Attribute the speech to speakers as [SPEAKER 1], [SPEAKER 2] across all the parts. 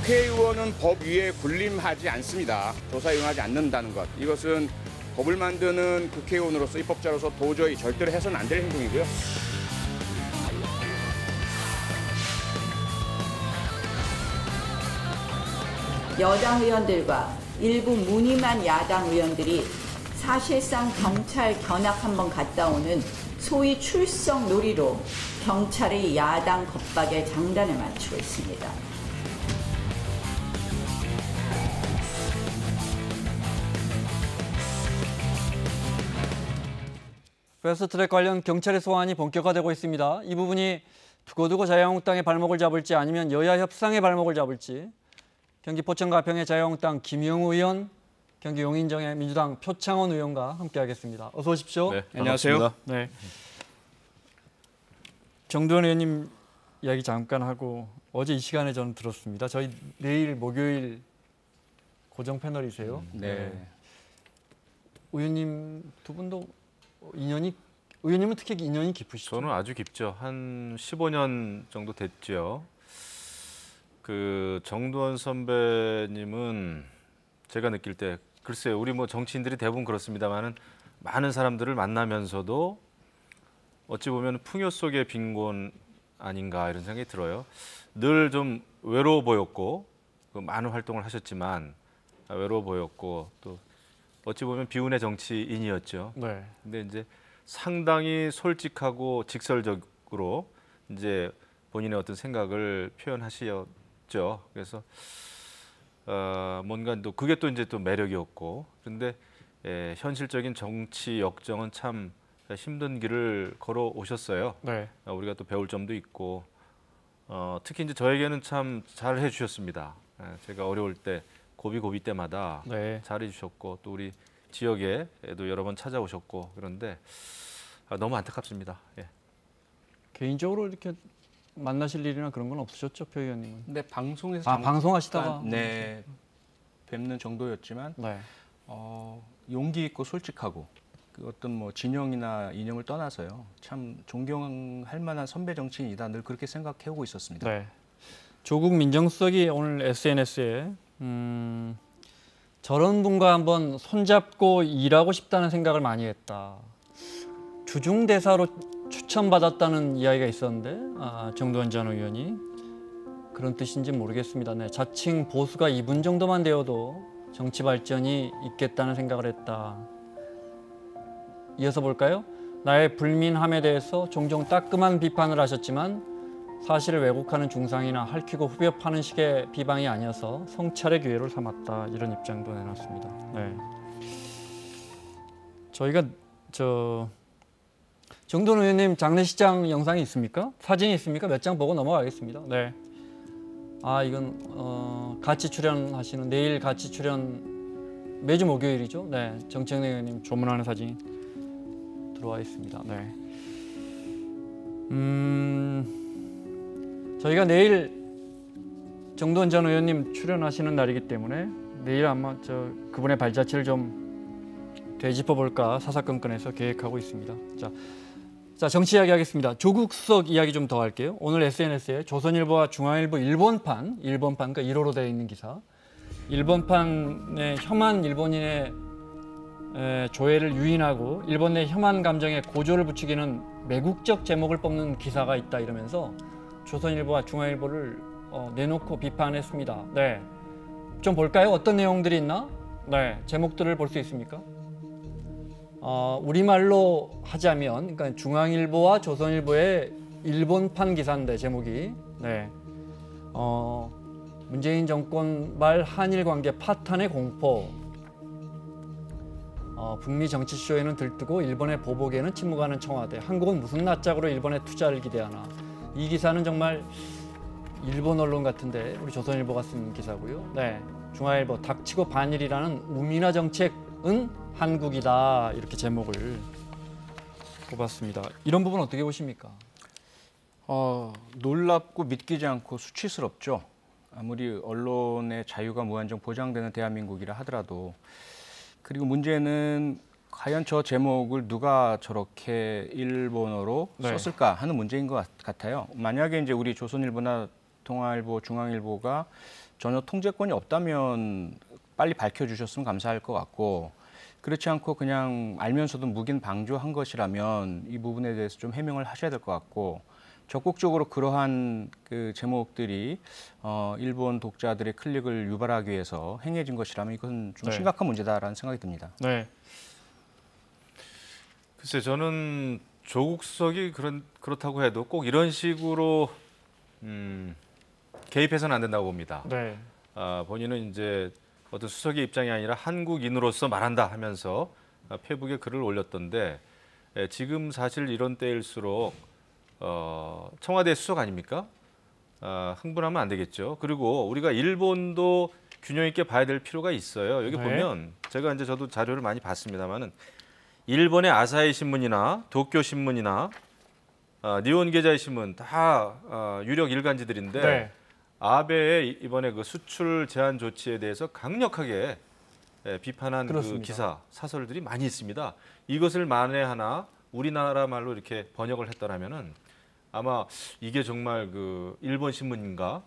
[SPEAKER 1] 국회의원은 법 위에 군림하지 않습니다. 조사에 응하지 않는다는 것. 이것은 법을 만드는 국회의원으로서 입법자로서 도저히 절대로 해서는 안 될 행동이고요.
[SPEAKER 2] 여당 의원들과 일부 무늬만 야당 의원들이 사실상 경찰 견학 한번 갔다 오는 소위 출석 놀이로 경찰의 야당 겁박에 장단을 맞추고 있습니다.
[SPEAKER 3] 패스트트랙 관련 경찰의 소환이 본격화되고 있습니다. 이 부분이 두고두고 자유한국당의 발목을 잡을지 아니면 여야 협상의 발목을 잡을지 경기 포천 가평의 자유한국당 김영우 의원, 경기 용인정의 민주당 표창원 의원과 함께하겠습니다. 어서 오십시오.
[SPEAKER 4] 네, 안녕하세요.
[SPEAKER 3] 네. 정두원 의원님 이야기 잠깐 하고 어제 이 시간에 저는 들었습니다. 저희 내일 목요일 고정 패널이세요.
[SPEAKER 4] 네.
[SPEAKER 3] 의원님 두 분도 인연이, 의원님은 특히 인연이 깊으시죠?
[SPEAKER 4] 저는 아주 깊죠. 한 15년 정도 됐죠. 그 정두원 선배님은 제가 느낄 때 글쎄요, 우리 뭐 정치인들이 대부분 그렇습니다만은 많은 사람들을 만나면서도 어찌 보면 풍요 속의 빈곤 아닌가 이런 생각이 들어요. 늘 좀 외로워 보였고 많은 활동을 하셨지만 외로워 보였고 또 어찌 보면 비운의 정치인이었죠.
[SPEAKER 3] 네.
[SPEAKER 4] 근데 이제 상당히 솔직하고 직설적으로 이제 본인의 어떤 생각을 표현하셨죠. 그래서 뭔가 또 그게 또 이제 또 매력이었고, 그런데 현실적인 정치 역정은 참 힘든 길을 걸어 오셨어요.
[SPEAKER 3] 네.
[SPEAKER 4] 우리가 또 배울 점도 있고, 특히 이제 저에게는 참 잘 해주셨습니다. 제가 어려울 때 고비 때마다
[SPEAKER 3] 네.
[SPEAKER 4] 잘 해주셨고, 또 우리 지역에도 여러 번 찾아오셨고, 그런데 너무 안타깝습니다. 예.
[SPEAKER 3] 개인적으로 이렇게 만나실 일이나 그런 건 없으셨죠, 표 의원님은?
[SPEAKER 5] 근데 방송에서
[SPEAKER 3] 방송하시다가
[SPEAKER 5] 네, 뵙는 정도였지만
[SPEAKER 3] 네.
[SPEAKER 5] 용기 있고 솔직하고 그 어떤 뭐 진영이나 인형을 떠나서요, 참 존경할 만한 선배 정치인이다, 늘 그렇게 생각해 오고 있었습니다.
[SPEAKER 3] 네. 조국 민정수석이 오늘 SNS에 저런 분과 한번 손잡고 일하고 싶다는 생각을 많이 했다. 주중대사로 추천받았다는 이야기가 있었는데 정두원 전 의원이 그런 뜻인지 모르겠습니다. 네, 자칭 보수가 2분 정도만 되어도 정치 발전이 있겠다는 생각을 했다. 이어서 볼까요? 나의 불민함에 대해서 종종 따끔한 비판을 하셨지만 사실을 왜곡하는 중상이나 핥히고 후벼파는 식의 비방이 아니어서 성찰의 기회를 삼았다. 이런 입장도 내놨습니다. 네. 저희가 정두원 의원님 장례식장 영상이 있습니까? 사진이 있습니까? 몇 장 보고 넘어가겠습니다. 네. 이건 같이 출연하시는, 내일 같이 출연, 매주 목요일이죠. 네. 정청래 의원님 조문하는 사진이 들어와 있습니다. 네. 저희가 내일 정두원 전 의원님 출연하시는 날이기 때문에 내일 아마 그분의 발자취를 좀 되짚어 볼까 사사건건해서 계획하고 있습니다. 자, 정치 이야기 하겠습니다. 조국 수석 이야기 좀 더 할게요. 오늘 SNS에 조선일보와 중앙일보 일본판, 그러니까 1호로 되어 있는 기사, 일본판의 혐한 일본인의 조회를 유인하고 일본 내 혐한 감정에 고조를 붙이기는 매국적 제목을 뽑는 기사가 있다 이러면서 조선일보와 중앙일보를 내놓고 비판했습니다. 네, 좀 볼까요? 어떤 내용들이 있나? 네, 제목들을 볼 수 있습니까? 우리말로 하자면, 그러니까 중앙일보와 조선일보의 일본판 기사인데 제목이, 네, 문재인 정권 말 한일 관계 파탄의 공포. 북미 정치 쇼에는 들뜨고 일본의 보복에는 침묵하는 청와대. 한국은 무슨 낯짝으로 일본에 투자를 기대하나. 이 기사는 정말 일본 언론 같은데 우리 조선일보가 쓴 기사고요. 네, 중앙일보 닥치고 반일이라는 우민화 정책은 한국이다, 이렇게 제목을 뽑았습니다. 이런 부분 어떻게 보십니까?
[SPEAKER 5] 놀랍고 믿기지 않고 수치스럽죠. 아무리 언론의 자유가 무한정 보장되는 대한민국이라 하더라도. 그리고 문제는 과연 저 제목을 누가 저렇게 일본어로
[SPEAKER 3] 네.
[SPEAKER 5] 썼을까 하는 문제인 것 같아요. 만약에 이제 우리 조선일보나 조선일보, 중앙일보가 전혀 통제권이 없다면 빨리 밝혀주셨으면 감사할 것 같고 그렇지 않고 그냥 알면서도 묵인 방조한 것이라면 이 부분에 대해서 좀 해명을 하셔야 될 것 같고 적극적으로 그러한 그 제목들이 일본 독자들의 클릭을 유발하기 위해서 행해진 것이라면 이건 좀
[SPEAKER 3] 네.
[SPEAKER 5] 심각한 문제다라는 생각이 듭니다.
[SPEAKER 3] 네.
[SPEAKER 4] 글쎄 저는 조국 수석이 그렇다고 해도 꼭 이런 식으로 개입해서는 안 된다고 봅니다.
[SPEAKER 3] 네.
[SPEAKER 4] 본인은 이제 어떤 수석의 입장이 아니라 한국인으로서 말한다 하면서 페이북에 글을 올렸던데 지금 사실 이런 때일수록 청와대 수석 아닙니까? 흥분하면 안 되겠죠. 그리고 우리가 일본도 균형 있게 봐야 될 필요가 있어요. 여기
[SPEAKER 3] 네.
[SPEAKER 4] 보면 제가 이제 저도 자료를 많이 봤습니다만은 일본의 아사히 신문이나 도쿄 신문이나 니혼 게자이 신문 다 유력 일간지들인데
[SPEAKER 3] 네.
[SPEAKER 4] 아베의 이번에 그 수출 제한 조치에 대해서 강력하게 비판한 그
[SPEAKER 3] 그렇습니다.
[SPEAKER 4] 기사 사설들이 많이 있습니다. 이것을 만에 하나 우리나라 말로 이렇게 번역을 했더라면은 아마 이게 정말 그 일본 신문인가,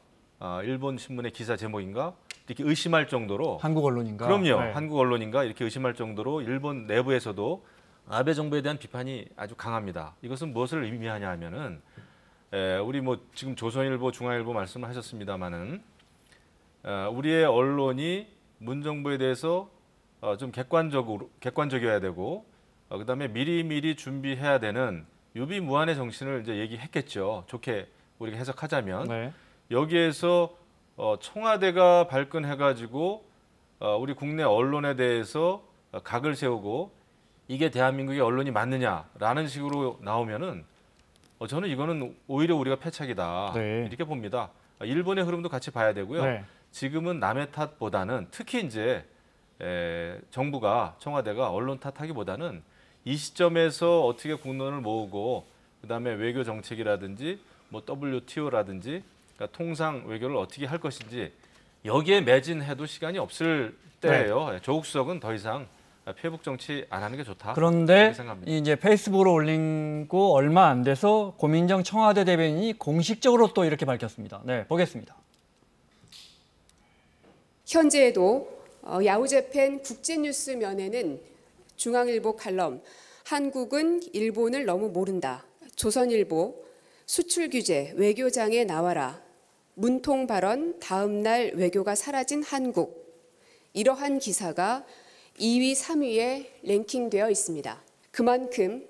[SPEAKER 4] 일본 신문의 기사 제목인가 이렇게 의심할 정도로
[SPEAKER 3] 한국 언론인가?
[SPEAKER 4] 그럼요.
[SPEAKER 3] 네.
[SPEAKER 4] 한국 언론인가 이렇게 의심할 정도로 일본 내부에서도 아베 정부에 대한 비판이 아주 강합니다. 이것은 무엇을 의미하냐 하면은 우리 뭐 지금 조선일보, 중앙일보 말씀을 하셨습니다마는 우리의 언론이 문 정부에 대해서 좀 객관적이어야 되고 그다음에 미리 준비해야 되는 유비무환의 정신을 이제 얘기했겠죠. 좋게 우리가 해석하자면
[SPEAKER 3] 네.
[SPEAKER 4] 여기에서 청와대가 발끈해가지고 우리 국내 언론에 대해서 각을 세우고 이게 대한민국의 언론이 맞느냐라는 식으로 나오면은 저는 이거는 오히려 우리가 패착이다
[SPEAKER 3] 네.
[SPEAKER 4] 이렇게 봅니다. 일본의 흐름도 같이 봐야 되고요.
[SPEAKER 3] 네.
[SPEAKER 4] 지금은 남의 탓보다는 특히 이제 정부가 청와대가 언론 탓하기보다는 이 시점에서 어떻게 국론을 모으고 그다음에 외교 정책이라든지 뭐 WTO라든지 그러니까 통상 외교를 어떻게 할 것인지 여기에 매진해도 시간이 없을 때예요. 조국 수석은 더 이상 페북 정치 안 하는 게 좋다.
[SPEAKER 3] 그런데
[SPEAKER 4] 그렇게 생각합니다.
[SPEAKER 3] 이제 페이스북으로 올린 거 얼마 안 돼서 고민정 청와대 대변인이 공식적으로 또 이렇게 밝혔습니다. 네, 보겠습니다.
[SPEAKER 6] 현재에도 야후재팬 국제뉴스면에는 중앙일보 칼럼 한국은 일본을 너무 모른다. 조선일보 수출 규제 외교장에 나와라. 문통 발언 다음 날 외교가 사라진 한국. 이러한 기사가 2위, 3위에 랭킹되어 있습니다. 그만큼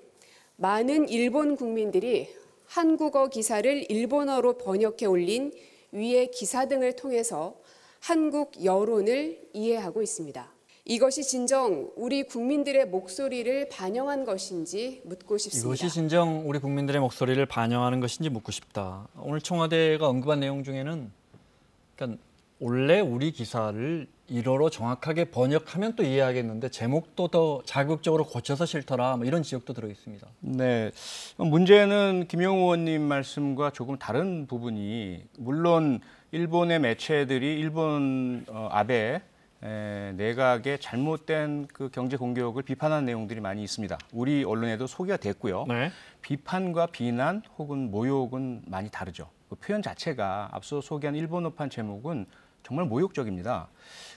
[SPEAKER 6] 많은 일본 국민들이 한국어 기사를 일본어로 번역해 올린 위의 기사 등을 통해서 한국 여론을 이해하고 있습니다. 이것이 진정 우리 국민들의 목소리를 반영한 것인지 묻고 싶습니다.
[SPEAKER 3] 이것이 진정 우리 국민들의 목소리를 반영하는 것인지 묻고 싶다. 오늘 청와대가 언급한 내용 중에는 그러니까 원래 우리 기사를 일어로 정확하게 번역하면 또 이해하겠는데 제목도 더 자극적으로 고쳐서 싫더라 뭐 이런 지적도 들어 있습니다.
[SPEAKER 5] 네, 문제는 김영우 의원님 말씀과 조금 다른 부분이 물론 일본의 매체들이 일본 아베 내각의 잘못된 그 경제 공격을 비판하는 내용들이 많이 있습니다. 우리 언론에도 소개가 됐고요.
[SPEAKER 3] 네.
[SPEAKER 5] 비판과 비난 혹은 모욕은 많이 다르죠. 그 표현 자체가 앞서 소개한 일본어판 제목은 정말 모욕적입니다.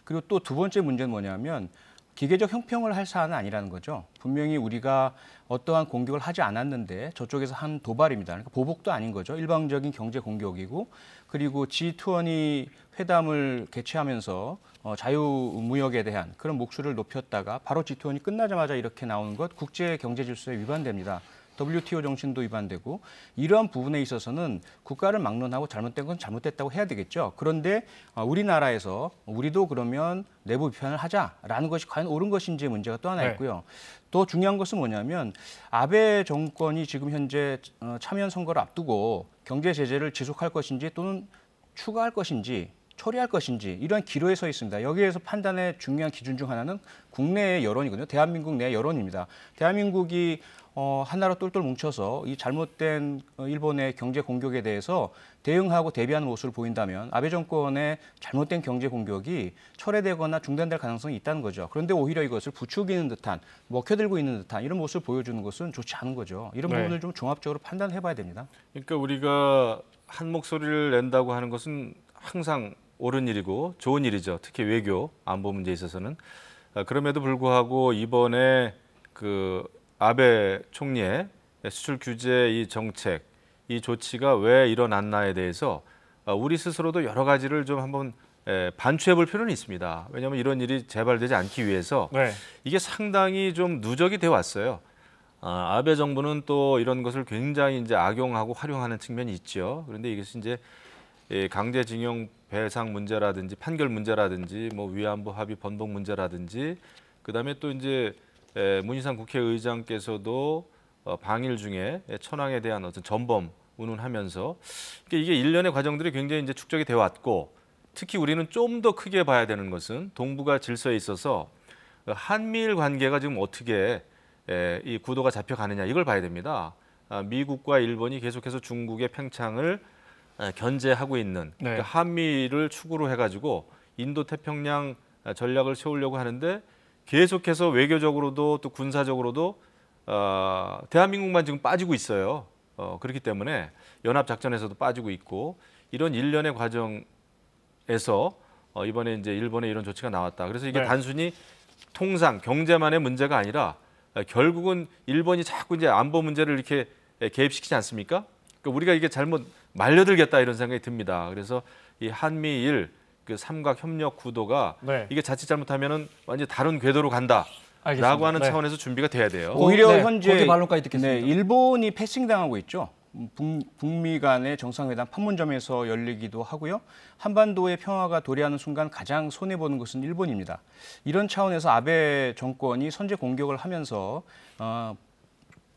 [SPEAKER 5] 그리고 또 두 번째 문제는 뭐냐면 기계적 형평을 할 사안은 아니라는 거죠. 분명히 우리가 어떠한 공격을 하지 않았는데 저쪽에서 한 도발입니다. 그러니까 보복도 아닌 거죠. 일방적인 경제 공격이고 그리고 G20 회담을 개최하면서 자유무역에 대한 그런 목소리를 높였다가 바로 G20이 끝나자마자 이렇게 나오는 것 국제 경제 질서에 위반됩니다. WTO 정신도 위반되고 이러한 부분에 있어서는 국가를 막론하고 잘못된 건 잘못됐다고 해야 되겠죠. 그런데 우리나라에서 우리도 그러면 내부 비판을 하자라는 것이 과연 옳은 것인지의 문제가 또 하나 있고요. 또 중요한 것은 뭐냐면 아베 정권이 지금 현재 참여연 선거를 앞두고 경제 제재를 지속할 것인지 또는 추가할 것인지 처리할 것인지 이러한 기로에 서 있습니다. 여기에서 판단의 중요한 기준 중 하나는 국내의 여론이거든요. 대한민국 내 여론입니다. 대한민국이 하나로 똘똘 뭉쳐서 이 잘못된 일본의 경제 공격에 대해서 대응하고 대비하는 모습을 보인다면 아베 정권의 잘못된 경제 공격이 철회되거나 중단될 가능성이 있다는 거죠. 그런데 오히려 이것을 부추기는 듯한 먹혀들고 있는 듯한 이런 모습을 보여주는 것은 좋지 않은 거죠. 이런 부분을 좀 종합적으로 판단해봐야 됩니다.
[SPEAKER 4] 그러니까 우리가 한 목소리를 낸다고 하는 것은 항상 옳은 일이고 좋은 일이죠. 특히 외교 안보 문제에 있어서는. 그럼에도 불구하고 이번에 그 아베 총리의 수출 규제 이 정책, 이 조치가 왜 일어났나에 대해서 우리 스스로도 여러 가지를 좀 한번 반추해 볼 필요는 있습니다. 왜냐하면 이런 일이 재발되지 않기 위해서
[SPEAKER 3] 네.
[SPEAKER 4] 이게 상당히 좀 누적이 돼 왔어요. 아베 정부는 또 이런 것을 굉장히 이제 악용하고 활용하는 측면이 있죠. 그런데 이것이 이제 강제징용 배상 문제라든지 판결 문제라든지 뭐 위안부 합의 번복 문제라든지 그다음에 또 이제 문희상 국회의장께서도 방일 중에 천황에 대한 어떤 전범 운운하면서 이게 일련의 과정들이 굉장히 이제 축적이 돼 왔고 특히 우리는 좀 더 크게 봐야 되는 것은 동북아 질서에 있어서 한미일 관계가 지금 어떻게 이 구도가 잡혀가느냐 이걸 봐야 됩니다. 미국과 일본이 계속해서 중국의 팽창을 견제하고 있는
[SPEAKER 3] 네.
[SPEAKER 4] 그러니까 한미를 축으로 해가지고 인도 태평양 전략을 세우려고 하는데 계속해서 외교적으로도 또 군사적으로도 대한민국만 지금 빠지고 있어요. 그렇기 때문에 연합 작전에서도 빠지고 있고 이런 일련의 과정에서 이번에 이제 일본의 이런 조치가 나왔다. 그래서 이게
[SPEAKER 3] 네.
[SPEAKER 4] 단순히 통상 경제만의 문제가 아니라 결국은 일본이 자꾸 이제 안보 문제를 이렇게 개입시키지 않습니까? 그러니까 우리가 이게 잘못 말려들겠다 이런 생각이 듭니다. 그래서 이 한미일 그 삼각 협력 구도가
[SPEAKER 3] 네.
[SPEAKER 4] 이게 자칫 잘못하면은 완전 히 다른 궤도로 간다라고
[SPEAKER 3] 알겠습니다.
[SPEAKER 4] 하는
[SPEAKER 3] 네.
[SPEAKER 4] 차원에서 준비가 돼야 돼요.
[SPEAKER 5] 오히려
[SPEAKER 3] 네,
[SPEAKER 5] 현재
[SPEAKER 3] 거기 반론까지 듣겠습니다.
[SPEAKER 5] 일본이 패싱당하고 있죠. 북미 간의 정상회담 판문점에서 열리기도 하고요. 한반도의 평화가 도래하는 순간 가장 손해보는 것은 일본입니다. 이런 차원에서 아베 정권이 선제 공격을 하면서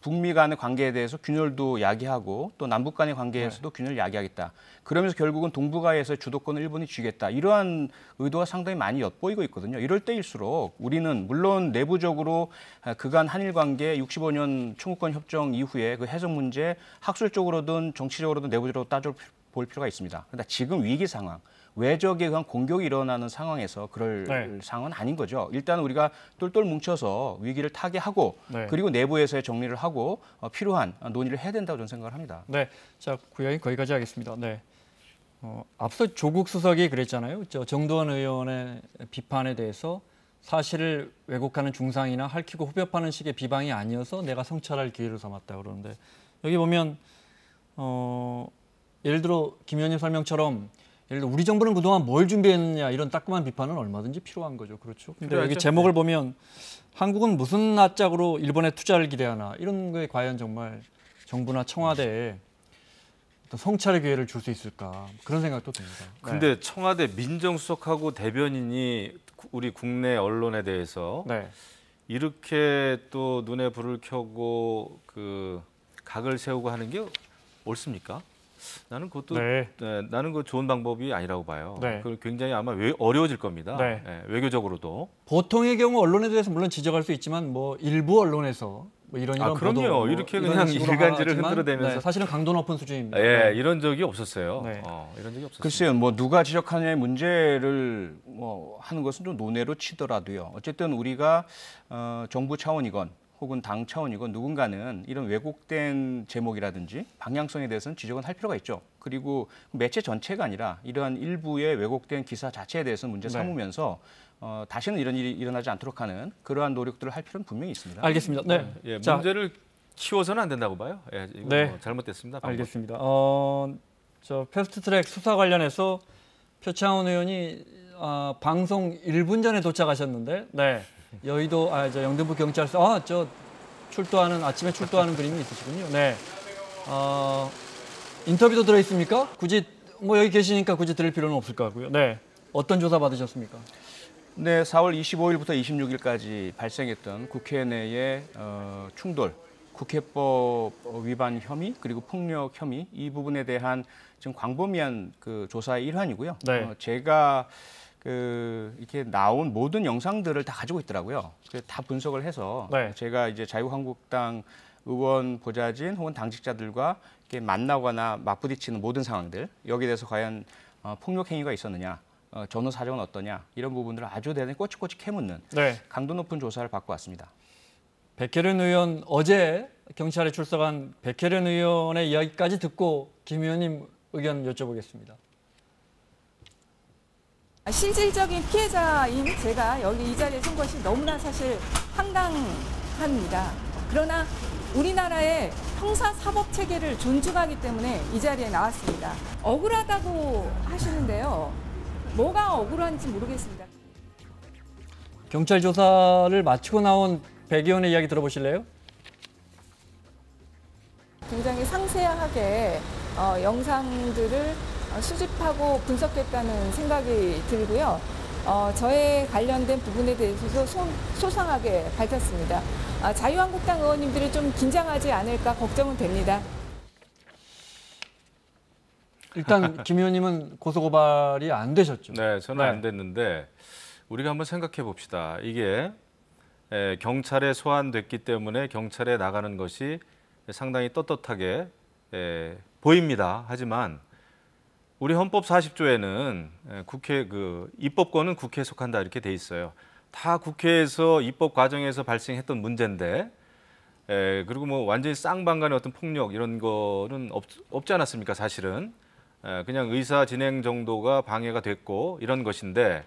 [SPEAKER 5] 북미 간의 관계에 대해서 균열도 야기하고 또 남북 간의 관계에서도 균열을 야기하겠다. 그러면서 결국은 동북아에서 주도권을 일본이 쥐겠다. 이러한 의도가 상당히 많이 엿보이고 있거든요. 이럴 때일수록 우리는 물론 내부적으로 그간 한일 관계 65년 청구권 협정 이후에 그 해석 문제 학술적으로든 정치적으로든 내부적으로 따져볼 필요가 있습니다. 그런데 지금 위기 상황, 외적에 의한 공격이 일어나는 상황에서 그럴
[SPEAKER 3] 네.
[SPEAKER 5] 상황은 아닌 거죠. 일단 우리가 똘똘 뭉쳐서 위기를 타개하고
[SPEAKER 3] 네.
[SPEAKER 5] 그리고 내부에서의 정리를 하고 필요한 논의를 해야 된다고 저는 생각을 합니다.
[SPEAKER 3] 네, 자 구역이 거기까지 하겠습니다. 네, 앞서 조국 수석이 그랬잖아요. 정두원 의원의 비판에 대해서 사실을 왜곡하는 중상이나 핥히고 후벼파는 식의 비방이 아니어서 내가 성찰할 기회를 삼았다 그러는데 여기 보면 예를 들어 김 의원님 설명처럼 예를 들어 우리 정부는 그동안 뭘 준비했느냐 이런 따끔한 비판은 얼마든지 필요한 거죠. 그렇죠. 근데
[SPEAKER 4] 필요하죠.
[SPEAKER 3] 여기 제목을 보면 한국은 무슨 낯짝으로 일본에 투자를 기대하나 이런 거에 과연 정말 정부나 청와대에 어떤 성찰의 기회를 줄 수 있을까 그런 생각도 듭니다.
[SPEAKER 4] 근데 청와대 민정수석하고 대변인이 우리 국내 언론에 대해서
[SPEAKER 3] 네.
[SPEAKER 4] 이렇게 또 눈에 불을 켜고 그 각을 세우고 하는 게 옳습니까? 나는 그것도
[SPEAKER 3] 네.
[SPEAKER 4] 나는 그 좋은 방법이 아니라고 봐요.
[SPEAKER 3] 네.
[SPEAKER 4] 그 굉장히 아마 어려워질 겁니다.
[SPEAKER 3] 네.
[SPEAKER 4] 외교적으로도.
[SPEAKER 3] 보통의 경우 언론에 대해서 물론 지적할 수 있지만 뭐 일부 언론에서 뭐 이런
[SPEAKER 4] 그럼요.
[SPEAKER 3] 보도 뭐
[SPEAKER 4] 이렇게
[SPEAKER 3] 이런
[SPEAKER 4] 그냥
[SPEAKER 3] 식으로
[SPEAKER 4] 일간지를
[SPEAKER 3] 하지만,
[SPEAKER 4] 흔들어대면서.
[SPEAKER 3] 네, 사실은 강도 높은 수준입니다.
[SPEAKER 4] 예,
[SPEAKER 3] 네.
[SPEAKER 4] 이런 적이 없었어요.
[SPEAKER 3] 네.
[SPEAKER 4] 이런 적이 없었어요.
[SPEAKER 5] 글쎄요, 뭐 누가 지적하느냐의 문제를 뭐 하는 것은 좀 논외로 치더라도요. 어쨌든 우리가 정부 차원이건 혹은 당 차원이건 누군가는 이런 왜곡된 제목이라든지 방향성에 대해서는 지적은 할 필요가 있죠. 그리고 매체 전체가 아니라 이러한 일부의 왜곡된 기사 자체에 대해서는 문제 삼으면서 다시는 이런 일이 일어나지 않도록 하는 그러한 노력들을 할 필요는 분명히 있습니다.
[SPEAKER 3] 알겠습니다. 네.
[SPEAKER 4] 예,
[SPEAKER 3] 자,
[SPEAKER 4] 문제를 키워서는 안 된다고 봐요. 예, 이거
[SPEAKER 3] 네.
[SPEAKER 4] 뭐 잘못됐습니다. 방법.
[SPEAKER 3] 알겠습니다. 저 패스트트랙 수사 관련해서 표창원 의원이 방송 1분 전에 도착하셨는데, 네. 여의도 저 영등포 경찰서 저 아침에 출두하는 그림이 있으시군요. 네. 인터뷰도 들어 있습니까? 굳이 뭐 여기 계시니까 굳이 들을 필요는 없을 것 같고요. 네. 어떤 조사 받으셨습니까?
[SPEAKER 5] 네, 4월 25일부터 26일까지 발생했던 국회 내의 충돌, 국회법 위반 혐의 그리고 폭력 혐의 이 부분에 대한 지금 광범위한 그 조사의 일환이고요.
[SPEAKER 3] 네.
[SPEAKER 5] 제가 이렇게 나온 모든 영상들을 다 가지고 있더라고요. 다 분석을 해서
[SPEAKER 3] 네.
[SPEAKER 5] 제가 이제 자유한국당 의원 보좌진 혹은 당직자들과 이렇게 만나거나 맞부딪히는 모든 상황들 여기에 대해서 과연 폭력 행위가 있었느냐, 전후 사정은 어떠냐 이런 부분들을 아주 대단히 꼬치꼬치 캐묻는
[SPEAKER 3] 네.
[SPEAKER 5] 강도 높은 조사를 받고 왔습니다.
[SPEAKER 3] 백혜련 의원 어제 경찰에 출석한 백혜련 의원의 이야기까지 듣고 김 의원님 의견 여쭤보겠습니다.
[SPEAKER 7] 실질적인 피해자인 제가 여기 이 자리에 선 것이 너무나 사실 황당합니다. 그러나 우리나라의 형사사법 체계를 존중하기 때문에 이 자리에 나왔습니다. 억울하다고 하시는데요. 뭐가 억울한지 모르겠습니다.
[SPEAKER 3] 경찰 조사를 마치고 나온 백 의원의 이야기 들어보실래요?
[SPEAKER 7] 굉장히 상세하게 영상들을 수집하고 분석했다는 생각이 들고요. 저에 관련된 부분에 대해서도 소상하게 밝혔습니다. 자유한국당 의원님들이 좀 긴장하지 않을까 걱정은 됩니다.
[SPEAKER 3] 일단 김 의원님은 고소고발이 안 되셨죠?
[SPEAKER 4] 네, 저는
[SPEAKER 3] 네.
[SPEAKER 4] 안 됐는데 우리가 한번 생각해 봅시다. 이게 경찰에 소환됐기 때문에 경찰에 나가는 것이 상당히 떳떳하게 보입니다. 하지만 우리 헌법 40조에는 국회 입법권은 국회에 속한다 이렇게 돼 있어요. 다 국회에서 입법 과정에서 발생했던 문제인데 그리고 뭐 완전히 쌍방간의 어떤 폭력 이런 거는 없지 않았습니까? 사실은 그냥 의사 진행 정도가 방해가 됐고 이런 것인데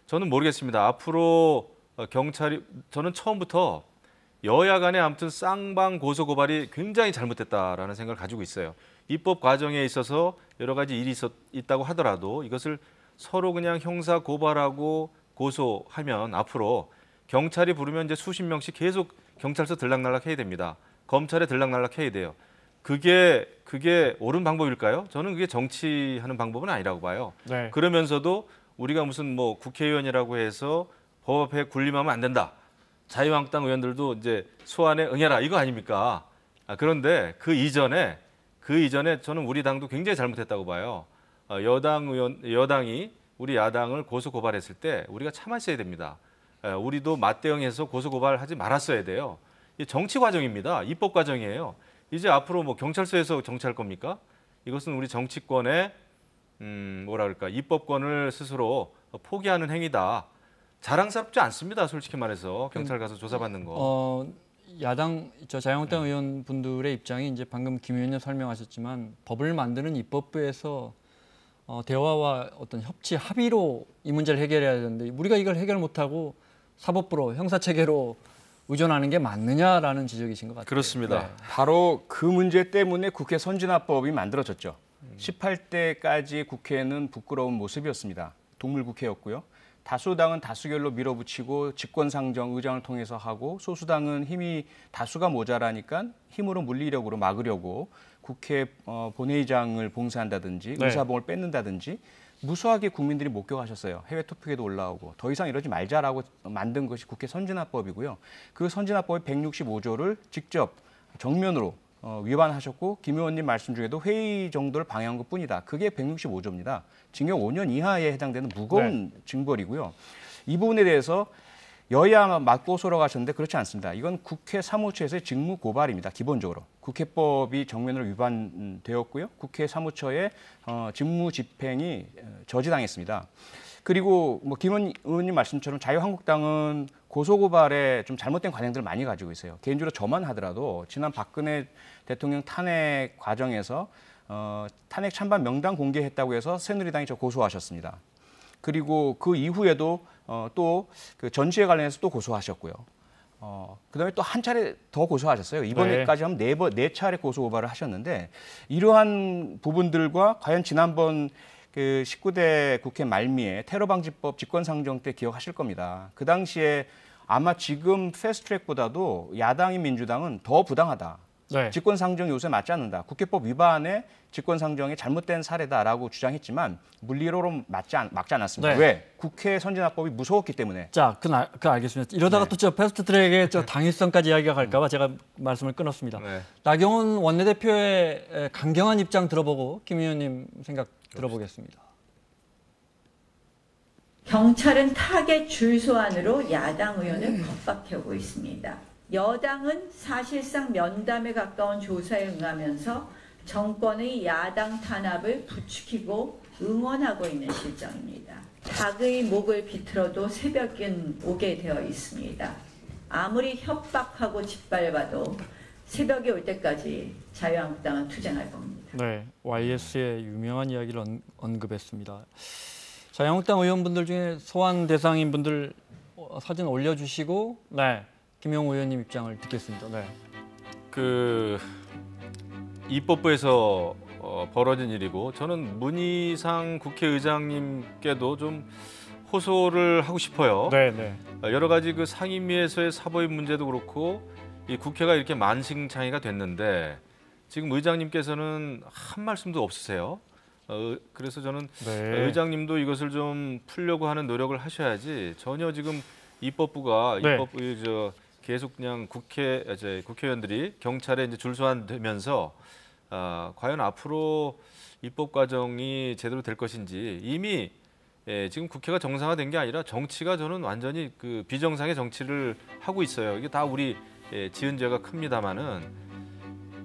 [SPEAKER 4] 저는 모르겠습니다. 앞으로 경찰이 저는 처음부터 여야 간에 아무튼 쌍방 고소 고발이 굉장히 잘못됐다라는 생각을 가지고 있어요. 입법 과정에 있어서 여러 가지 일이 있다고 하더라도 이것을 서로 그냥 형사 고발하고 고소하면 앞으로 경찰이 부르면 이제 수십 명씩 계속 경찰서 들락날락 해야 됩니다. 검찰에 들락날락 해야 돼요. 그게 옳은 방법일까요? 저는 그게 정치하는 방법은 아니라고 봐요.
[SPEAKER 3] 네.
[SPEAKER 4] 그러면서도 우리가 무슨 뭐 국회의원이라고 해서 법 앞에 군림하면 안 된다. 자유한국당 의원들도 이제 소환에 응해라 이거 아닙니까? 그런데 그 이전에 저는 우리 당도 굉장히 잘못했다고 봐요. 여당이 우리 야당을 고소 고발했을 때 우리가 참았어야 됩니다. 우리도 맞대응해서 고소 고발하지 말았어야 돼요. 이 정치 과정입니다. 입법 과정이에요. 이제 앞으로 뭐 경찰서에서 정치할 겁니까? 이것은 우리 정치권의 입법권을 스스로 포기하는 행위다. 자랑스럽지 않습니다. 솔직히 말해서 경찰 가서 조사받는 거.
[SPEAKER 3] 야당 자유한국당 의원분들의 입장이 이제 방금 김 의원님 설명하셨지만 법을 만드는 입법부에서 대화와 어떤 협치 합의로 이 문제를 해결해야 되는데 우리가 이걸 해결 못하고 사법부로 형사체계로 의존하는 게 맞느냐라는 지적이신 것 같아요.
[SPEAKER 4] 그렇습니다.
[SPEAKER 3] 네.
[SPEAKER 5] 바로 그 문제 때문에 국회 선진화법이 만들어졌죠. 18대까지 국회는 부끄러운 모습이었습니다. 동물국회였고요. 다수당은 다수결로 밀어붙이고 직권상정 의장을 통해서 하고 소수당은 힘이 다수가 모자라니까 힘으로 물리력으로 막으려고 국회 본회의장을 봉쇄한다든지
[SPEAKER 3] 네.
[SPEAKER 5] 의사봉을 뺏는다든지 무수하게 국민들이 목격하셨어요. 해외 투표에도 올라오고 더 이상 이러지 말자라고 만든 것이 국회 선진화법이고요. 그 선진화법의 165조를 직접 정면으로 위반하셨고 김 의원님 말씀 중에도 회의 정도를 방해한 것뿐이다. 그게 165조입니다. 징역 5년 이하에 해당되는 무거운 징벌이고요. 이 부분에 대해서 여야 맞고소라고 하셨는데 그렇지 않습니다. 이건 국회 사무처에서의 직무 고발입니다. 기본적으로. 국회법이 정면으로 위반되었고요. 국회 사무처의 직무 집행이 저지당했습니다. 그리고 뭐 김 의원님 말씀처럼 자유한국당은 고소고발에 좀 잘못된 관행들을 많이 가지고 있어요. 개인적으로 저만 하더라도 지난 박근혜 대통령 탄핵 과정에서 탄핵 찬반 명단 공개했다고 해서 새누리당이 저 고소하셨습니다. 그리고 그 이후에도 또 그 전시회 관련해서 또 고소하셨고요. 그다음에 또 한 차례 더 고소하셨어요. 이번에까지 하면 네 차례 고소 고발을 하셨는데 이러한 부분들과 과연 지난번 그 19대 국회 말미에 테러방지법 직권상정 때 기억하실 겁니다. 그 당시에 아마 지금 패스트트랙보다도 야당인 민주당은 더 부당하다.
[SPEAKER 3] 네.
[SPEAKER 5] 직권상정 요소에 맞지 않는다. 국회법 위반에 직권상정이 잘못된 사례다라고 주장했지만 물리로는 막지 않았습니다.
[SPEAKER 3] 네.
[SPEAKER 5] 왜? 국회 선진화법이 무서웠기 때문에.
[SPEAKER 3] 자, 그 알겠습니다. 이러다가 또 저 패스트트랙의 저 당위성까지 이야기가 갈까 봐 제가 말씀을 끊었습니다.
[SPEAKER 4] 네.
[SPEAKER 3] 나경원 원내대표의 강경한 입장 들어보고 김 의원님 생각 들어보겠습니다.
[SPEAKER 2] 경찰은 타겟 줄 소환으로 야당 의원을 겁박해오고 있습니다. 여당은 사실상 면담에 가까운 조사에 응하면서 정권의 야당 탄압을 부추기고 응원하고 있는 실정입니다. 닭의 목을 비틀어도 새벽은 오게 되어 있습니다. 아무리 협박하고 짓밟아도 새벽이 올 때까지 자유한국당은 투쟁할 겁니다.
[SPEAKER 3] 네, YS의 유명한 이야기를 언급했습니다. 자유한국당 의원분들 중에 소환 대상인 분들 사진 올려주시고, 네, 김영우 의원님 입장을 듣겠습니다. 네.
[SPEAKER 4] 그 입법부에서 벌어진 일이고 저는 문희상 국회의장님께도 좀 호소를 하고 싶어요.
[SPEAKER 3] 네, 네.
[SPEAKER 4] 여러 가지 그 상임위에서의 사법의 문제도 그렇고 이 국회가 이렇게 만신창이가 됐는데 지금 의장님께서는 한 말씀도 없으세요. 그래서 저는
[SPEAKER 3] 네.
[SPEAKER 4] 의장님도 이것을 좀 풀려고 하는 노력을 하셔야지 전혀 지금 입법부가
[SPEAKER 3] 네.
[SPEAKER 4] 계속 그냥 국회의원들이 경찰에 이제 줄소환되면서 과연 앞으로 입법 과정이 제대로 될 것인지 이미 지금 국회가 정상화된 게 아니라 정치가 저는 완전히 그 비정상의 정치를 하고 있어요. 이게 다 우리 지은 죄가 큽니다마는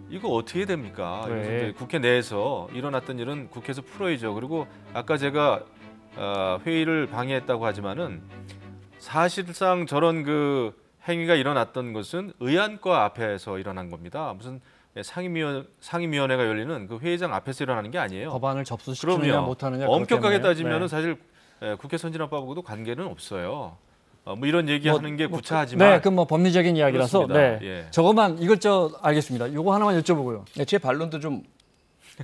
[SPEAKER 4] 이거 어떻게 됩니까?
[SPEAKER 3] 네.
[SPEAKER 4] 이제 국회 내에서 일어났던 일은 국회에서 풀어야죠. 그리고 아까 제가 회의를 방해했다고 하지만은 사실상 저런 그 행위가 일어났던 것은 의안과 앞에서 일어난 겁니다. 무슨 상임위원회가 열리는 그 회의장 앞에서 일어나는 게 아니에요.
[SPEAKER 3] 법안을 접수시키느냐 못하느냐.
[SPEAKER 4] 엄격하게 따지면은
[SPEAKER 3] 네.
[SPEAKER 4] 사실 국회 선진화법하고도 관계는 없어요. 뭐 이런 얘기하는 게 구차하지만.
[SPEAKER 3] 네, 그건 뭐 법리적인 이야기라서.
[SPEAKER 4] 그렇습니다.
[SPEAKER 3] 네,
[SPEAKER 4] 예.
[SPEAKER 3] 저것만 알겠습니다. 요거 하나만 여쭤보고요.
[SPEAKER 5] 네, 제 반론도 좀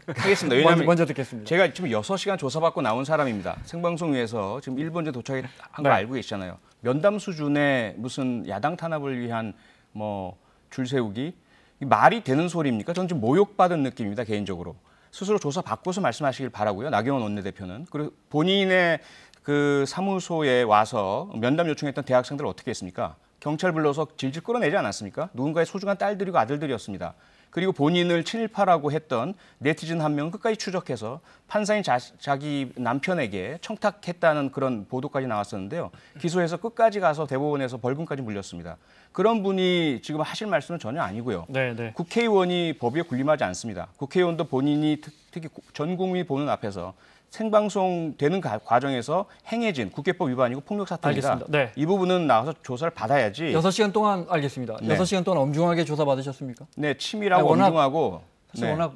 [SPEAKER 5] 하겠습니다. 왜냐하면
[SPEAKER 3] 먼저 듣겠습니다.
[SPEAKER 5] 제가 지금 6시간 조사받고 나온 사람입니다. 생방송위에서 지금 1분 전에 도착한 거
[SPEAKER 3] 네.
[SPEAKER 5] 알고 계시잖아요. 면담 수준의 무슨 야당 탄압을 위한 뭐 줄 세우기 이 말이 되는 소리입니까? 저는 좀 모욕받은 느낌입니다. 개인적으로. 스스로 조사받고서 말씀하시길 바라고요. 나경원 원내대표는. 그리고 본인의 그 사무소에 와서 면담 요청했던 대학생들을 어떻게 했습니까? 경찰 불러서 질질 끌어내지 않았습니까? 누군가의 소중한 딸들이고 아들들이었습니다. 그리고 본인을 친일파라고 했던 네티즌 한 명은 끝까지 추적해서 판사인 자기 남편에게 청탁했다는 그런 보도까지 나왔었는데요. 기소해서 끝까지 가서 대법원에서 벌금까지 물렸습니다. 그런 분이 지금 하실 말씀은 전혀 아니고요.
[SPEAKER 3] 네, 네.
[SPEAKER 5] 국회의원이 법에 군림하지 않습니다. 국회의원도 본인이 특히 전 국민이 보는 앞에서 생방송 되는 과정에서 행해진 국회법 위반이고 폭력 사건이다.
[SPEAKER 3] 알겠습니다. 네.
[SPEAKER 5] 이 부분은 나와서 조사를 받아야지.
[SPEAKER 3] 6시간 동안 알겠습니다.
[SPEAKER 5] 네.
[SPEAKER 3] 6시간 동안 엄중하게 조사 받으셨습니까?
[SPEAKER 5] 네, 치밀하고
[SPEAKER 3] 워낙-
[SPEAKER 5] 엄중하고.
[SPEAKER 3] 사실
[SPEAKER 5] 네.
[SPEAKER 3] 워낙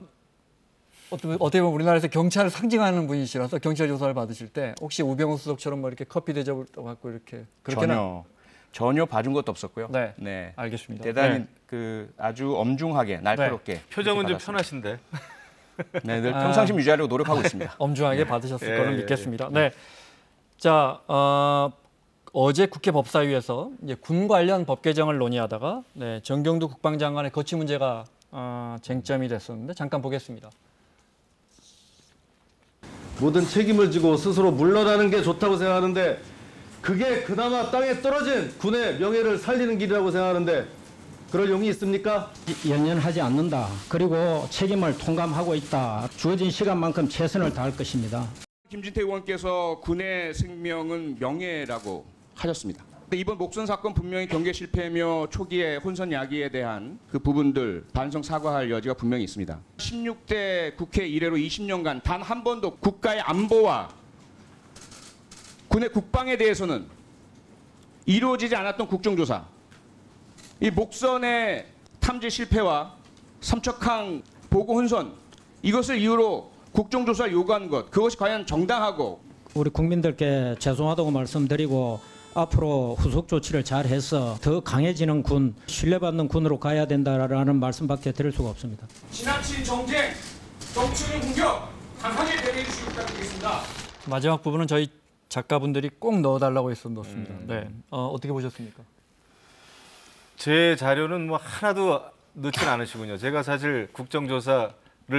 [SPEAKER 3] 어떻게 보면 우리나라에서 경찰을 상징하는 분이시라서 경찰 조사를 받으실 때 혹시 우병우 수석처럼 뭐 이렇게 커피 대접을 갖고 이렇게 그렇게는
[SPEAKER 5] 전혀 봐준 것도 없었고요.
[SPEAKER 3] 네. 알겠습니다.
[SPEAKER 5] 대단히
[SPEAKER 3] 네.
[SPEAKER 5] 그 아주 엄중하게 날카롭게
[SPEAKER 4] 표정은 좀
[SPEAKER 5] 그렇게
[SPEAKER 4] 편하신데.
[SPEAKER 5] 네, 늘 평상심 유지하려고 노력하고 있습니다.
[SPEAKER 3] 엄중하게 받으셨을
[SPEAKER 4] 예,
[SPEAKER 3] 거로
[SPEAKER 4] 예,
[SPEAKER 3] 믿겠습니다. 네. 자, 어제 국회 법사위에서 이제 군 관련 법 개정을 논의하다가 정경두 국방장관의 거취 문제가 쟁점이 됐었는데 잠깐 보겠습니다.
[SPEAKER 8] 모든 책임을 지고 스스로 물러나는 게 좋다고 생각하는데 그게 그나마 땅에 떨어진 군의 명예를 살리는 길이라고 생각하는데 그럴 용이 있습니까?
[SPEAKER 9] 연연하지 않는다. 그리고 책임을 통감하고 있다. 주어진 시간만큼 최선을 다할 것입니다.
[SPEAKER 1] 김진태 의원께서 군의 생명은 명예라고 하셨습니다. 근데 이번 목선 사건 분명히 경계 실패며 초기의 혼선 야기에 대한 그 부분들 반성 사과할 여지가 분명히 있습니다. 16대 국회 이래로 20년간 단 한 번도 국가의 안보와 군의 국방에 대해서는 이루어지지 않았던 국정조사, 이 목선의 탐지 실패와 삼척항 보고 혼선, 이것을 이유로 국정조사를 요구한 것, 그것이 과연 정당하고
[SPEAKER 9] 우리 국민들께 죄송하다고 말씀드리고 앞으로 후속 조치를 잘해서 더 강해지는 군, 신뢰받는 군으로 가야 된다라는 말씀밖에 드릴 수가 없습니다.
[SPEAKER 1] 지나친 정쟁, 정치의 공격 강하게 대응해 주시기 부탁드리겠습니다.
[SPEAKER 3] 마지막 부분은 저희 작가분들이 꼭 넣어달라고 해서 넣었습니다. 네, 어떻게 보셨습니까?
[SPEAKER 4] 제 자료는 뭐 하나도 넣진 않으시군요. 제가 사실 국정조사를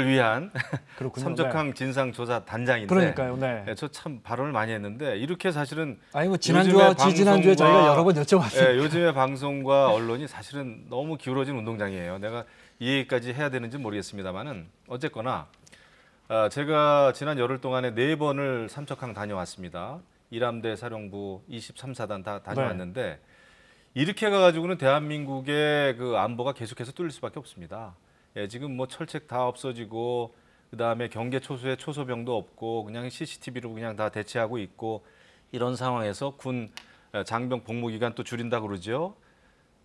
[SPEAKER 4] 위한
[SPEAKER 3] 그렇군요.
[SPEAKER 4] 삼척항 진상조사 단장인데
[SPEAKER 3] 그러니까요. 네.
[SPEAKER 4] 저 참 발언을 많이 했는데 이렇게 사실은
[SPEAKER 3] 아니 뭐 지난주와 지지난주에 저희가 여러 번 여쭤봤습니다.
[SPEAKER 4] 요즘의 방송과 언론이 사실은 너무 기울어진 운동장이에요. 내가 이 얘기까지 해야 되는지 모르겠습니다만은 어쨌거나 제가 지난 열흘 동안에 4번을 삼척항 다녀왔습니다. 이람대 사령부 23사단 다 다녀왔는데 이렇게 가가지고는 대한민국의 그 안보가 계속해서 뚫릴 수밖에 없습니다. 지금 뭐 철책 다 없어지고 그다음에 경계 초소에 초소병도 없고 그냥 CCTV로 그냥 다 대체하고 있고 이런 상황에서 군 장병 복무 기간 또 줄인다 그러죠.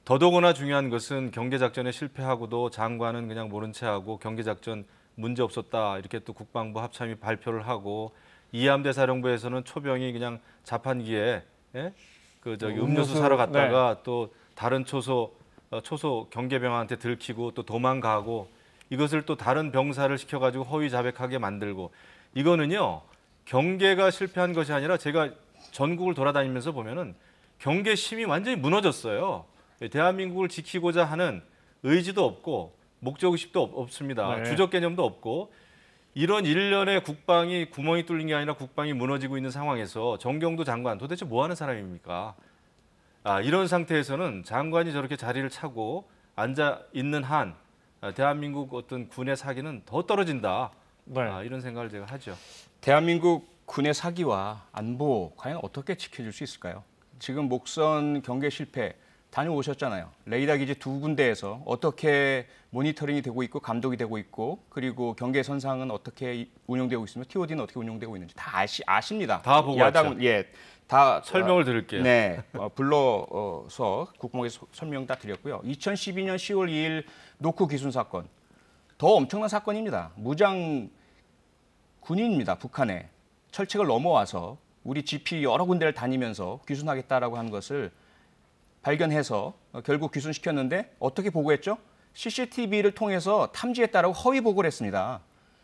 [SPEAKER 4] 더더구나 중요한 것은 경계 작전에 실패하고도 장관은 그냥 모른 채 하고 경계 작전 문제 없었다 이렇게 또 국방부 합참이 발표를 하고 이함대 사령부에서는 초병이 그냥 자판기에 음료수 사러 갔다가 또 다른 초소 경계병한테 들키고 또 도망가고 이것을 또 다른 병사를 시켜가지고 허위 자백하게 만들고 이거는요 경계가 실패한 것이 아니라 제가 전국을 돌아다니면서 보면은 경계심이 완전히 무너졌어요. 대한민국을 지키고자 하는 의지도 없고 목적의식도 없습니다.
[SPEAKER 3] 네.
[SPEAKER 4] 주적 개념도 없고 이런 일련의 국방이 구멍이 뚫린 게 아니라 국방이 무너지고 있는 상황에서 정경도 장관 도대체 뭐 하는 사람입니까? 이런 상태에서는 장관이 저렇게 자리를 차고 앉아 있는 한 대한민국 어떤 군의 사기는 더 떨어진다.
[SPEAKER 3] 네.
[SPEAKER 4] 이런 생각을 제가 하죠.
[SPEAKER 5] 대한민국 군의 사기와 안보 과연 어떻게 지켜줄 수 있을까요? 지금 목선 경계 실패 다녀오셨잖아요. 레이더 기지 2군데에서 어떻게 모니터링이 되고 있고 감독이 되고 있고 그리고 경계 선상은 어떻게 운영되고 있으며 TOD는 어떻게 운영되고 있는지 다 아십니다.
[SPEAKER 4] 다 보고
[SPEAKER 5] 야당
[SPEAKER 4] 왔죠.
[SPEAKER 5] 다
[SPEAKER 4] 설명을 들을게요.
[SPEAKER 5] 네, 불러서 국방부에서 설명 다 드렸고요. 2012년 10월 2일 노크 귀순 사건 더 엄청난 사건입니다. 무장 군인입니다. 북한에 철책을 넘어와서 우리 GP 여러 군데를 다니면서 귀순하겠다라고 하는 것을 발견해서 결국 귀순시켰는데 어떻게 보고했죠? CCTV를 통해서 탐지했다라고 허위 보고를 했습니다.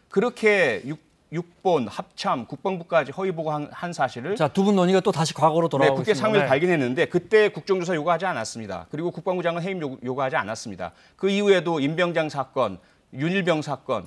[SPEAKER 5] 그렇게 육본, 합참, 국방부까지 허위 보고한 사실을
[SPEAKER 3] 자, 두 분 논의가 또 다시 과거로 돌아가고
[SPEAKER 5] 국회
[SPEAKER 3] 있습니다.
[SPEAKER 5] 상임위에서 발견했는데 그때 국정조사 요구하지 않았습니다. 그리고 국방부 장관 해임 요구하지 않았습니다. 그 이후에도 임병장 사건, 윤일병 사건,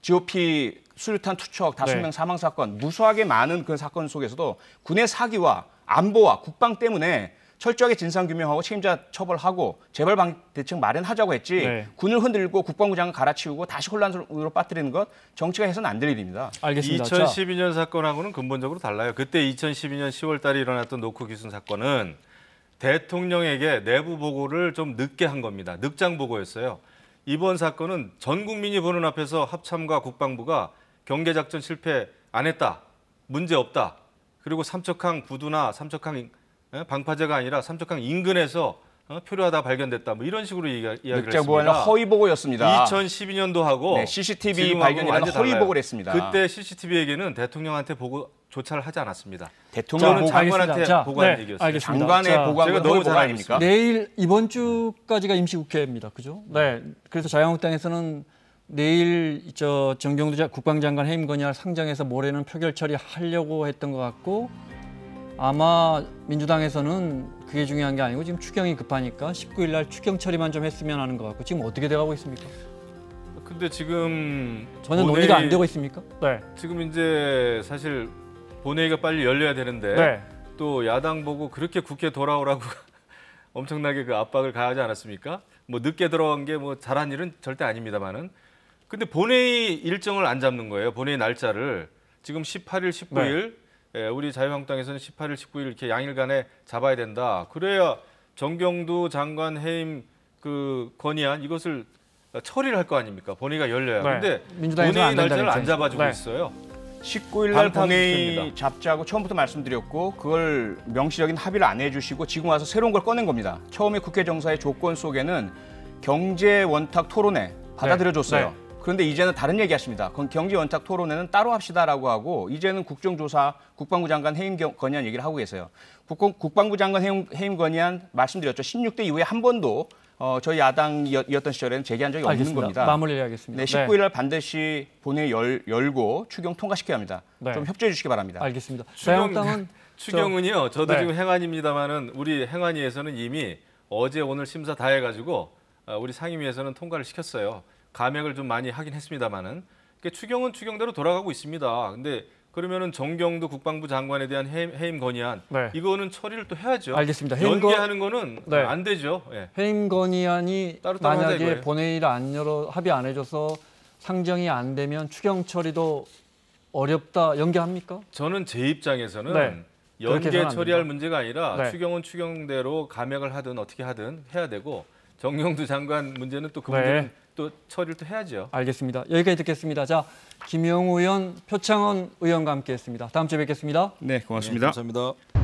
[SPEAKER 5] GOP 수류탄 투척 5명 사망 사건, 무수하게 많은 그 사건 속에서도 군의 사기와 안보와 국방 때문에 철저하게 진상규명하고 책임자 처벌하고 재발 대책 마련하자고 했지 군을 흔들고 국방부 장관 갈아치우고 다시 혼란으로 빠뜨리는 것 정치가 해서는 안 될 일입니다.
[SPEAKER 3] 알겠습니다.
[SPEAKER 4] 2012년 사건하고는 근본적으로 달라요. 그때 2012년 10월 달에 일어났던 노크 귀순 사건은 대통령에게 내부 보고를 좀 늦게 한 겁니다. 늑장 보고였어요. 이번 사건은 전 국민이 보는 앞에서 합참과 국방부가 경계작전 실패 안 했다. 문제 없다. 그리고 삼척항 부두나 삼척항 방파제가 아니라 삼척항 인근에서 표류하다 발견됐다. 뭐 이런 식으로 이야기를 했습니다.
[SPEAKER 5] 허위 보고였습니다.
[SPEAKER 4] 2012년도 하고
[SPEAKER 5] CCTV 발견이라는 허위 보고를 했습니다.
[SPEAKER 4] 그때 CCTV에게는 대통령한테 보고 조차를 하지 않았습니다.
[SPEAKER 5] 대통령
[SPEAKER 4] 장관한테 보고한 얘기였어요.
[SPEAKER 3] 알겠습니다.
[SPEAKER 5] 장관의 보고한 건 너무 잘 아닙니까?
[SPEAKER 3] 내일 이번 주까지가 임시국회입니다. 그죠? 네. 그래서 자유한국당에서는 내일 정경두 국방장관 해임 건의안 상정해서 모레는 표결 처리하려고 했던 것 같고 아마 민주당에서는 그게 중요한 게 아니고 지금 추경이 급하니까 19일 날 추경 처리만 좀 했으면 하는 것 같고 지금 어떻게 돼가고 있습니까?
[SPEAKER 4] 근데 지금
[SPEAKER 3] 전혀 논의가 안 되고 있습니까? 네.
[SPEAKER 4] 지금 이제 사실 본회의가 빨리 열려야 되는데 또 야당 보고 그렇게 국회 돌아오라고 엄청나게 그 압박을 가하지 않았습니까? 뭐 늦게 들어간 게 뭐 잘한 일은 절대 아닙니다만은 근데 본회의 일정을 안 잡는 거예요. 본회의 날짜를 지금 18일, 19일 우리 자유한국당에서는 18일, 19일 이렇게 양일간에 잡아야 된다. 그래야 정경두 장관 해임 그 건의안 이것을 처리를 할 거 아닙니까? 본회의가 열려야. 근데 본회의 날짜를 안 잡아주고 있어요.
[SPEAKER 5] 19일 날 본회의 잡자고 처음부터 말씀드렸고 그걸 명시적인 합의를 안 해주시고 지금 와서 새로운 걸 꺼낸 겁니다. 처음에 국회 정사의 조건 속에는 경제 원탁 토론회 받아들여줬어요. 그런데 이제는 다른 얘기하십니다. 경제 원탁 토론회는 따로 합시다라고 하고 이제는 국정조사 국방부 장관 해임 건의안 얘기를 하고 계세요. 국방부 장관 해임 건의안 말씀드렸죠. 16대 이후에 한 번도 저희 야당이었던 시절에는 제기한 적이 없는 겁니다.
[SPEAKER 3] 마무리해야겠습니다.
[SPEAKER 5] 네, 19일 날 반드시 본회의 열고 추경 통과시켜야 합니다. 좀 협조해 주시기 바랍니다.
[SPEAKER 3] 알겠습니다.
[SPEAKER 4] 추경은요. 저도 지금 행안입니다만은 우리 행안위에서는 이미 어제 오늘 심사 다 해가지고 우리 상임위에서는 통과를 시켰어요. 감액을 좀 많이 하긴 했습니다만은 추경은 추경대로 돌아가고 있습니다. 근데 그러면은 정경두 국방부 장관에 대한 해임 건의안 이거는 처리를 또 해야죠.
[SPEAKER 3] 알겠습니다.
[SPEAKER 4] 연기하는 거는 안 되죠.
[SPEAKER 3] 해임 건의안이
[SPEAKER 4] 따로
[SPEAKER 3] 만약에 본회의를 안 열어 합의 안 해줘서 상정이 안 되면 추경 처리도 어렵다 연기합니까?
[SPEAKER 4] 저는 제 입장에서는 연계 처리할 문제가 아니라 추경은 추경대로 감액을 하든 어떻게 하든 해야 되고 정경두 장관 문제는 또 그 문제는 또 처리를 또 해야죠.
[SPEAKER 3] 알겠습니다. 여기까지 듣겠습니다. 자, 김영우 의원, 표창원 의원과 함께했습니다. 다음 주에 뵙겠습니다.
[SPEAKER 5] 네, 고맙습니다.
[SPEAKER 8] 감사합니다.